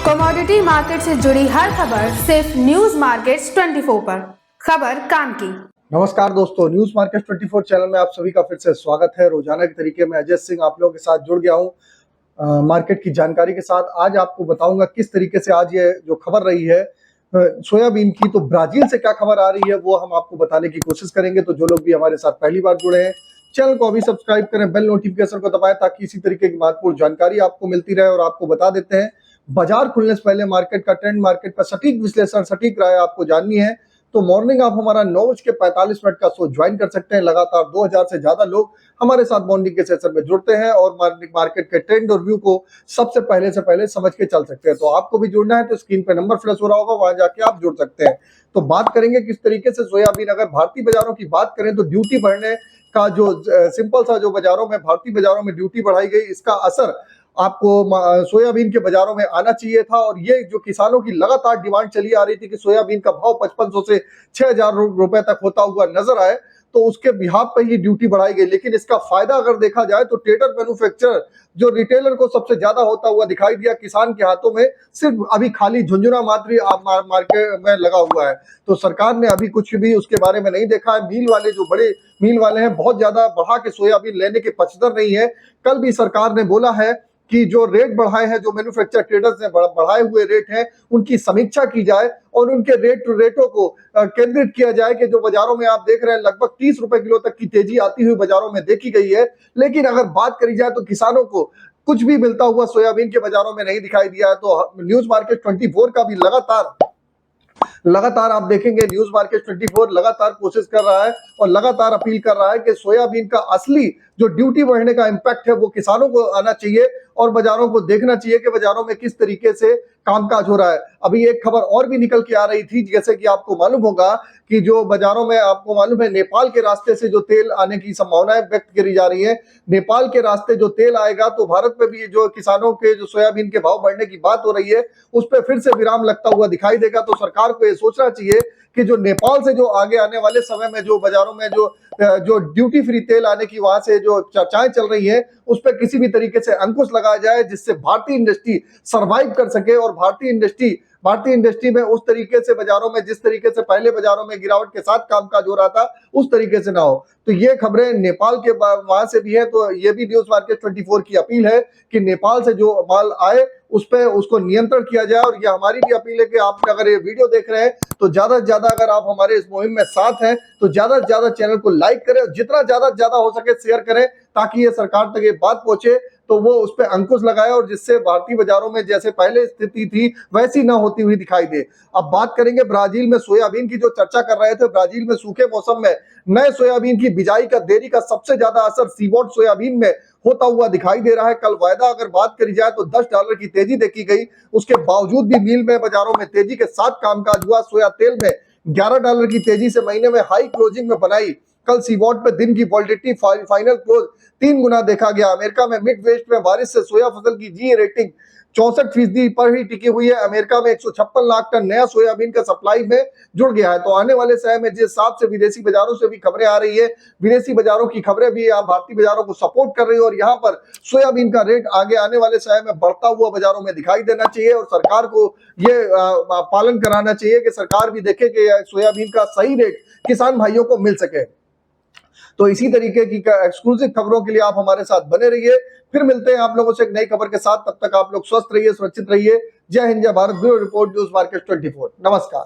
Commodity market से जुड़ी हर खबर सिर्फ न्यूज मार्केट्स 24 पर। खबर काम की। नमस्कार दोस्तों, न्यूज मार्केट 24 चैनल में आप सभी का फिर से स्वागत है। रोजाना के तरीके में अजय सिंह आप लोगों के साथ जुड़ गया हूं मार्केट की जानकारी के साथ। आज आपको बताऊंगा किस तरीके से आज ये जो खबर रही है सोयाबीन की, तो ब्राजील से क्या खबर आ रही है वो हम आपको बताने की कोशिश करेंगे। तो जो लोग भी हमारे साथ पहली बार जुड़े हैं, चैनल को अभी सब्सक्राइब करें, बेल नोटिफिकेशन को दबाएं ताकि इसी तरीके की महत्वपूर्ण जानकारी आपको मिलती रहे। और आपको बता देते हैं, बाजार खुलने से पहले मार्केट का ट्रेंड, मार्केट का सटीक विश्लेषण, सटीक राय आपको जाननी है तो मॉर्निंग आप हमारा 9:45 का शो ज्वाइन कर सकते हैं। लगातार 2000 से ज्यादा लोग हमारे साथ मॉर्निंग के सेशन में जुड़ते हैं और मार्केट के ट्रेंड और व्यू को सबसे पहले समझ के चल सकते हैं। तो आपको भी जुड़ना है तो स्क्रीन पे नंबर फ्लैश हो रहा होगा, वहां जाके आप जुड़ सकते हैं। तो बात करेंगे किस तरीके से सोयाबीन, अगर भारतीय बाजारों की बात करें तो ड्यूटी बढ़ने का जो सिंपल सा जो बाजारों में, भारतीय बाजारों में ड्यूटी बढ़ाई गई, इसका असर आपको सोयाबीन के बाजारों में आना चाहिए था। और ये जो किसानों की लगातार डिमांड चली आ रही थी कि सोयाबीन का भाव 5500 से 6000 रुपए तक होता हुआ नजर आए, तो उसके बिहाफ पर ही ड्यूटी बढ़ाई गई। लेकिन इसका फायदा अगर देखा जाए तो ट्रेडर, मैन्युफैक्चरर, जो रिटेलर को सबसे ज्यादा होता हुआ दिखाई दिया। किसान के हाथों में सिर्फ अभी खाली झुंझुना मात्र मार्केट में लगा हुआ है। तो सरकार ने अभी कुछ भी उसके बारे में नहीं देखा है। मिल वाले, जो बड़े मिल वाले हैं, बहुत ज्यादा बढ़ा के सोयाबीन लेने के पक्षधर नहीं है। कल भी सरकार ने बोला है कि जो रेट बढ़ाए हैं, जो मैन्युफैक्चर ट्रेडर्स ने बढ़ाए हुए रेट हैं, उनकी समीक्षा की जाए और उनके रेटों को केंद्रित किया जाए कि जो बाजारों में आप देख रहे हैं लगभग 30 रुपए किलो तक की तेजी आती हुई बाजारों में देखी गई है। लेकिन अगर बात करी जाए तो किसानों को कुछ भी मिलता हुआ सोयाबीन के बाजारों में नहीं दिखाई दिया है। तो न्यूज मार्केट 24 का भी लगातार आप देखेंगे, न्यूज मार्केट 24 लगातार कोशिश कर रहा है और लगातार अपील कर रहा है कि सोयाबीन का असली जो ड्यूटी बढ़ने का इंपैक्ट है वो किसानों को आना चाहिए और बाजारों को देखना चाहिए कि बाजारों में किस तरीके से कामकाज हो रहा है। अभी एक खबर और भी निकल के आ रही थी, जैसे कि आपको मालूम होगा कि जो बाजारों में, आपको मालूम है, नेपाल के रास्ते से जो तेल आने की संभावनाएं व्यक्त करी जा रही है। नेपाल के रास्ते जो तेल आएगा तो भारत में भी जो किसानों के जो सोयाबीन के भाव बढ़ने की बात हो रही है उस पर फिर से विराम लगता हुआ दिखाई देगा। तो सरकार को ये सोचना चाहिए कि जो नेपाल से जो आगे आने वाले समय में जो बाजारों में जो ड्यूटी फ्री तेल आने की वहां से जो चर्चाएं चल रही है उस पर किसी भी तरीके से अंकुश लगाया जाए, जिससे भारतीय इंडस्ट्री सरवाइव कर सके और भारतीय इंडस्ट्री में उस तरीके से बाजारों में, जिस तरीके से पहले बाजारों में गिरावट के साथ कामकाज हो रहा था, उस तरीके से ना हो। तो ये खबरें नेपाल के वहां से भी है। तो ये भी न्यूज मार्केट 24 की अपील है कि नेपाल से जो माल आए उस पर उसको नियंत्रण किया जाए। और ये हमारी भी अपील है कि आप अगर ये वीडियो देख रहे हैं तो ज्यादा से ज्यादा, अगर आप हमारे इस मुहिम में साथ हैं तो ज्यादा से ज्यादा चैनल को लाइक करें और जितना ज्यादा हो सके शेयर करें, ताकि ये सरकार तक ये बात पहुंचे तो वो उस पर अंकुश लगाए और जिससे भारतीय बाजारों में जैसे पहले स्थिति थी वैसी ना होती हुई दिखाई दे। अब बात करेंगे ब्राजील में सोयाबीन की, जो चर्चा कर रहे थे। ब्राजील में सूखे मौसम में नए सोयाबीन की बिजाई का देरी का सबसे ज्यादा असर सीबोट सोयाबीन में होता हुआ दिखाई दे रहा है। कल वायदा अगर बात करी जाए तो $10 की तेजी देखी गई, उसके बावजूद भी मिल में बाजारों में तेजी के साथ कामकाज हुआ। सोया तेल में $11 की तेजी से महीने में हाई क्लोजिंग में बनाई। कल सीबोट पे दिन की वोलेटिलिटी फाइनल क्लोज 3 गुना देखा गया। अमेरिका में मिड वेस्ट में बारिश से सोया फसल की जीए रेटिंग 64% पर ही टिकी हुई है। अमेरिका में 156 लाख टन नया सोयाबीन का सप्लाई में जुड़ गया है। तो आने वाले समय में जिस हिसाब से विदेशी बाजारों से भी खबरें आ रही है, विदेशी बाजारों की खबरें भी भारतीय बाजारों को सपोर्ट कर रही है और यहाँ पर सोयाबीन का रेट आगे आने वाले समय में बढ़ता हुआ बाजारों में दिखाई देना चाहिए। और सरकार को ये पालन कराना चाहिए कि सरकार भी देखे कि सोयाबीन का सही रेट किसान भाइयों को मिल सके। तो इसी तरीके की एक्सक्लूसिव खबरों के लिए आप हमारे साथ बने रहिए। फिर मिलते हैं आप लोगों से एक नई खबर के साथ। तब तक आप लोग स्वस्थ रहिए, सुरक्षित रहिए। जय हिंद, जय Bharat. Bureau report, news market 24। नमस्कार।